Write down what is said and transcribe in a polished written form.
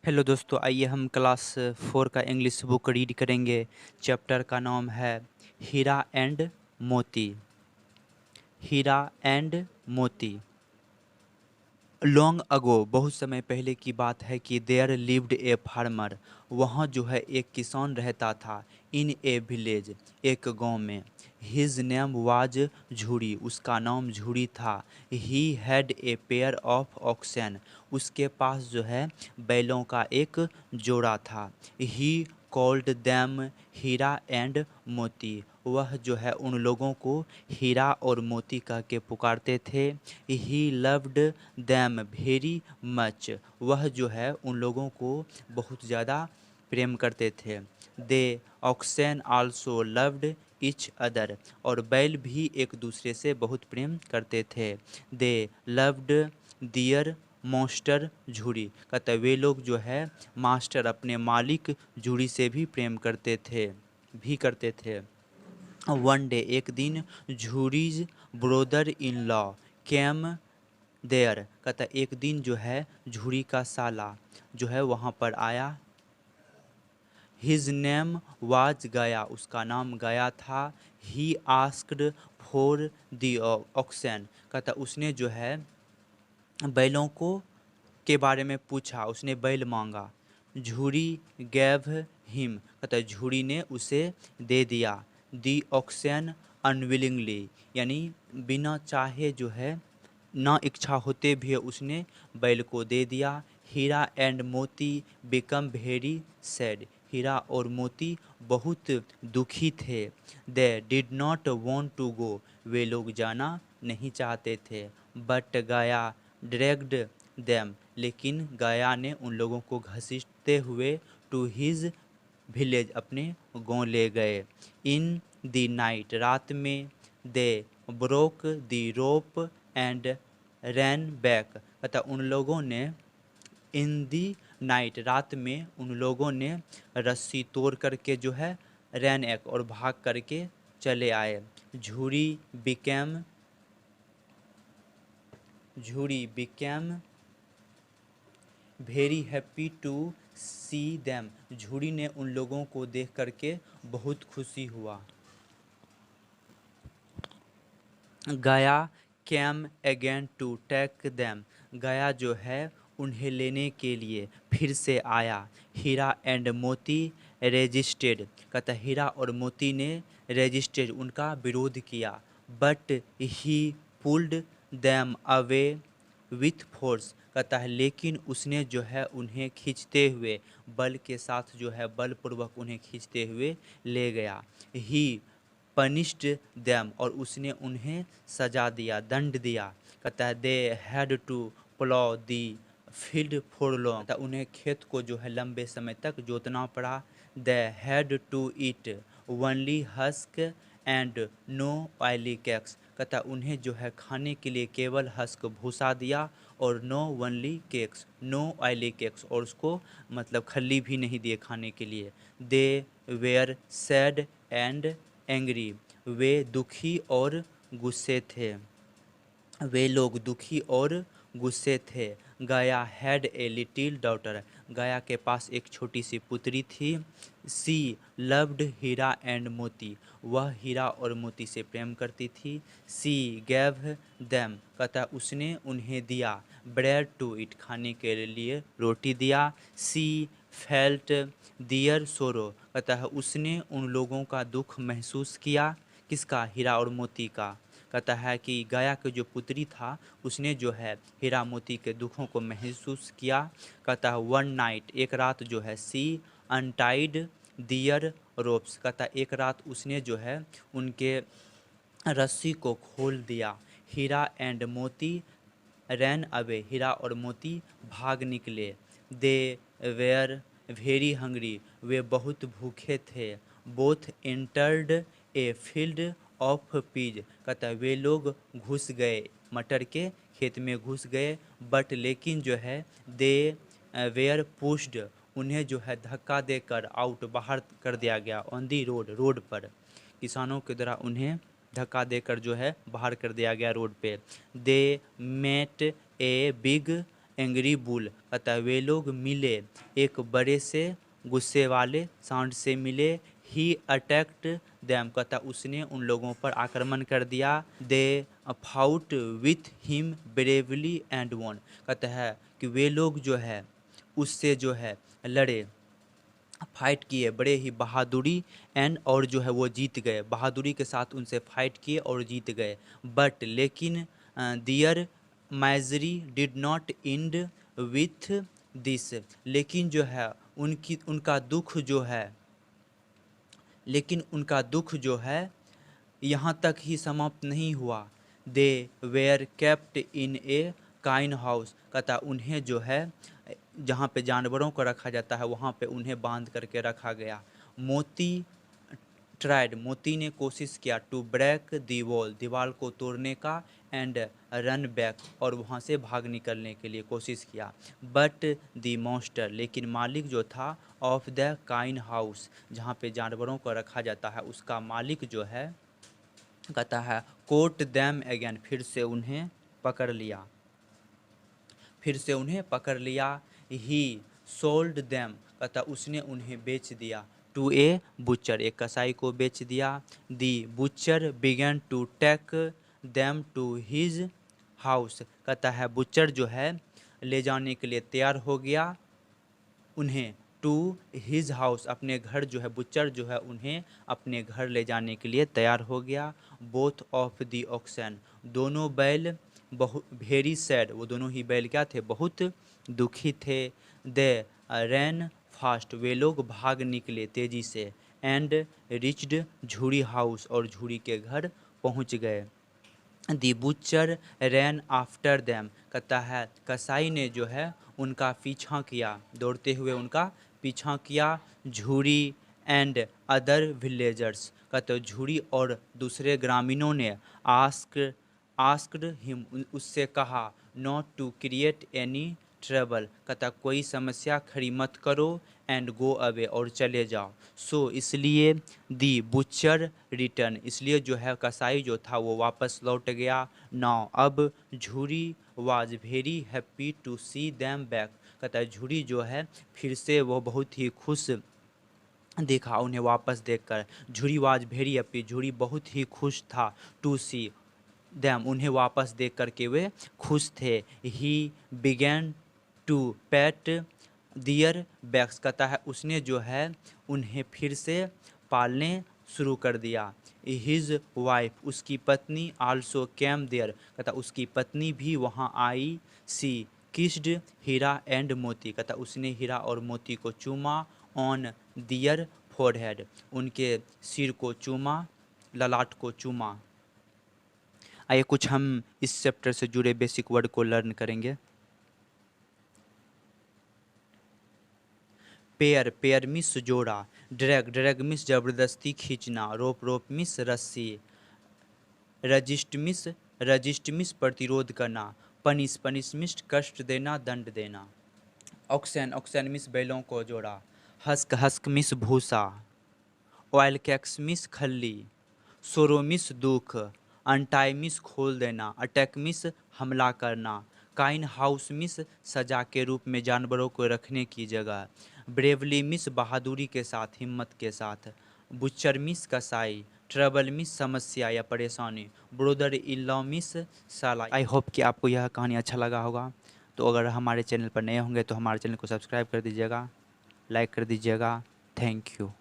Hello दोस्तों, आइए हम क्लास 4 का इंग्लिश बुक रीड करेंगे। चैप्टर का नाम है हीरा एंड मोती। हीरा एंड मोती। लॉन्ग अगो, बहुत समय पहले की बात है कि देयर लिव्ड ए फार्मर। वहाँ जो है एक किसान रहता था। इन ए विलेज, एक गांव में। हिज नेम वाज झूरी, उसका नाम झूरी था। He had a pair of oxen, उसके पास जो है बैलों का एक जोड़ा था। He called them Hira and Moti, वह जो है उन लोगों को हीरा और मोती कह के पुकारते थे। He loved them very much, वह जो है उन लोगों को बहुत ज़्यादा प्रेम करते थे। They oxen also loved each other, और बैल भी एक दूसरे से बहुत प्रेम करते थे। दे लव्ड दियर मास्टर झूरी, कहते वे लोग जो है मास्टर अपने मालिक झूरी से भी प्रेम करते थे। वन डे, एक दिन, Jhuri's brother in law came there, कहता एक दिन जो है झूरी का साला जो है वहाँ पर आया। हिज नेम वाज गया, उसका नाम गया था। He asked for the oxen, कहता उसने जो है बैलों को के बारे में पूछा, उसने बैल मांगा। झूरी गैव हिम, कहता झूरी ने उसे दे दिया। दी ऑक्सन अनविलिंगली, यानी बिना चाहे जो है ना इच्छा होते भी उसने बैल को दे दिया। Hira and Moti became very sad, Hira और मोती बहुत दुखी थे। They did not want to go, वे लोग जाना नहीं चाहते थे। बट गाया ड्रैग्ड देम, लेकिन गाया ने उन लोगों को घसीटते हुए टू हिज विलेज, अपने गांव ले गए। इन द नाइट, रात में। They broke the rope and ran back, अतः उन लोगों ने इन दी नाइट, रात में उन लोगों ने रस्सी तोड़ करके जो है रैन एक, और भाग करके चले आए। Jhuri became Jhuri became very happy to see them, Jhuri ने उन लोगों को देख करके बहुत खुशी हुआ। गया came again to take them, गया जो है उन्हें लेने के लिए फिर से आया। हीरा एंड मोती रेजिस्टेड, कहता हीरा और मोती ने रेजिस्टेड, उनका विरोध किया। But he pulled them away with force, कहता है लेकिन उसने जो है उन्हें खींचते हुए बल के साथ जो है बलपूर्वक उन्हें खींचते हुए ले गया। ही पनिश्ड दैम, और उसने उन्हें सजा दिया, दंड दिया। कहता है they had to plough the field for long, उन्हें खेत को जो है लंबे समय तक जोतना पड़ा। They had to eat only husk and no oily cakes, कहता उन्हें जो है खाने के लिए केवल हस्क भूसा दिया, और no only cakes, no oily cakes, और उसको मतलब खल्ली भी नहीं दिए खाने के लिए। दे वेयर सैड एंड एंग्री, वे दुखी और गुस्से थे। वे लोग दुखी और गुस्से थे। गया हैड ए लिटिल डॉटर, गया के पास एक छोटी सी पुत्री थी। सी लव्ड हीरा एंड मोती, वह हीरा और मोती से प्रेम करती थी। सी गैव देम, कहता उसने उन्हें दिया। ब्रेड टू इट, खाने के लिए रोटी दिया। सी फेल्ट दियर सोरो, कहता है उसने उन लोगों का दुख महसूस किया। किसका? हीरा और मोती का। कहता है कि गया के जो पुत्री था उसने जो है हीरा मोती के दुखों को महसूस किया। कहता है वन नाइट, एक रात जो है, सी अनटाइड दियर रोप्स, कहता एक रात उसने जो है उनके रस्सी को खोल दिया। हीरा एंड मोती रैन अवे, हीरा और मोती भाग निकले। दे वेयर वेरी हंग्री, वे बहुत भूखे थे। Both entered a field of peas, कहता है वे लोग घुस गए, मटर के खेत में घुस गए। बट लेकिन जो है दे वेयर पुश्ड, उन्हें जो है धक्का देकर आउट, बाहर कर दिया गया। ऑन दी रोड, रोड पर किसानों के द्वारा उन्हें धक्का देकर जो है बाहर कर दिया गया रोड पे। They met a big angry bull, कहता है वे लोग मिले एक बड़े से गुस्से वाले सांड से मिले। ही अटैक्ड दैम, कहता उसने उन लोगों पर आक्रमण कर दिया। They fought with him bravely and won, कहता है कि वे लोग जो है उससे जो है लड़े, फाइट किए बड़े ही बहादुरी एंड, और जो है वो जीत गए, बहादुरी के साथ उनसे फाइट किए और जीत गए। बट लेकिन their misery did not end with this, लेकिन जो है उनका दुख जो है, लेकिन उनका दुख जो है यहाँ तक ही समाप्त नहीं हुआ। They were kept in a kine house, कहता उन्हें जो है जहाँ पे जानवरों को रखा जाता है वहाँ पे उन्हें बांध करके रखा गया। मोती ट्राइड, मोती ने कोशिश किया टू ब्रेक दी वॉल, दीवार को तोड़ने का, एंड रन बैक, और वहाँ से भाग निकलने के लिए कोशिश किया। बट दी मॉन्स्टर, लेकिन मालिक जो था ऑफ द काइन हाउस, जहाँ पे जानवरों को रखा जाता है उसका मालिक जो है, कहता है कोट दैम अगेन, फिर से उन्हें पकड़ लिया, फिर से उन्हें पकड़ लिया। ही सोल्ड दैम, कहता उसने उन्हें बेच दिया। टू ए बुचर, एक कसाई को बेच दिया। The butcher began to take them to his house, कहता है बुचर जो है ले जाने के लिए तैयार हो गया उन्हें, टू हिज हाउस, अपने घर जो है, बुचर जो है उन्हें अपने घर ले जाने के लिए तैयार हो गया। बोथ ऑफ दी ऑक्सन, दोनों बैल बहुत वेरी सैड, वो दोनों ही बैल क्या थे, बहुत दुखी थे। दे रैन फास्ट, वे लोग भाग निकले तेजी से। एंड रिच्ड झूरी हाउस, और झूरी के घर पहुंच गए। दी बुचर रैन आफ्टर दैम, कहता है कसाई ने जो है उनका पीछा किया, दौड़ते हुए उनका पीछा किया। झूरी एंड अदर विलेजर्स, कहते झूरी और दूसरे ग्रामीणों ने आस्क्ड हिम, उससे कहा not to create any trouble, कहता कोई समस्या खड़ी मत करो, एंड गो अवे, और चले जाओ। सो इसलिए दी बुचर रिटर्न, इसलिए जो है कसाई जो था वो वापस लौट गया। नाउ, अब Jhuri was very happy to see them back, कहता है झूरी जो है फिर से वो बहुत ही खुश देखा उन्हें वापस देखकर। झूरी वाज वेरी हैप्पी, झूरी बहुत ही खुश था, टू सी दैम, उन्हें वापस देख करके वे खुश थे। He began to pat their backs, कहता है उसने जो है उन्हें फिर से पालने शुरू कर दिया। हिज वाइफ, उसकी पत्नी, आल्सो कैम देयर, कहता उसकी पत्नी भी वहाँ आई। सी किस्ड हीरा एंड मोती, कहता उसने हीरा और मोती को चूमा। ऑन दियर फोरहेड, उनके सिर को चूमा, ललाट को चूमा। आइए कुछ हम इस चैप्टर से जुड़े बेसिक वर्ड को लर्न करेंगे। पेयर, पेयर मिस जोड़ा। ड्रैग, ड्रैग मिस जबरदस्ती खींचना। रोप, रोप मिस रस्सी। रजिस्ट मिस प्रतिरोध करना। पनिश, पनिश मिस कष्ट देना, दंड देना। ऑक्सन, ऑक्सन मिस बैलों को जोड़ा। हस्क, हस्क मिस भूसा। ऑयल कैक्स मिस खल्ली। सोरो मिस दुख। अनटाई मिस खोल देना। अटैक मिस हमला करना। काइन हाउस मिस सजा के रूप में जानवरों को रखने की जगह। ब्रेवली मिस बहादुरी के साथ, हिम्मत के साथ। बुचर मिस कसाई। ट्रबल मिस समस्या या परेशानी। ब्रोदर इन लॉ मिस साला। आई होप कि आपको यह कहानी अच्छा लगा होगा। तो अगर हमारे चैनल पर नए होंगे तो हमारे चैनल को सब्सक्राइब कर दीजिएगा, लाइक कर दीजिएगा। Thank you.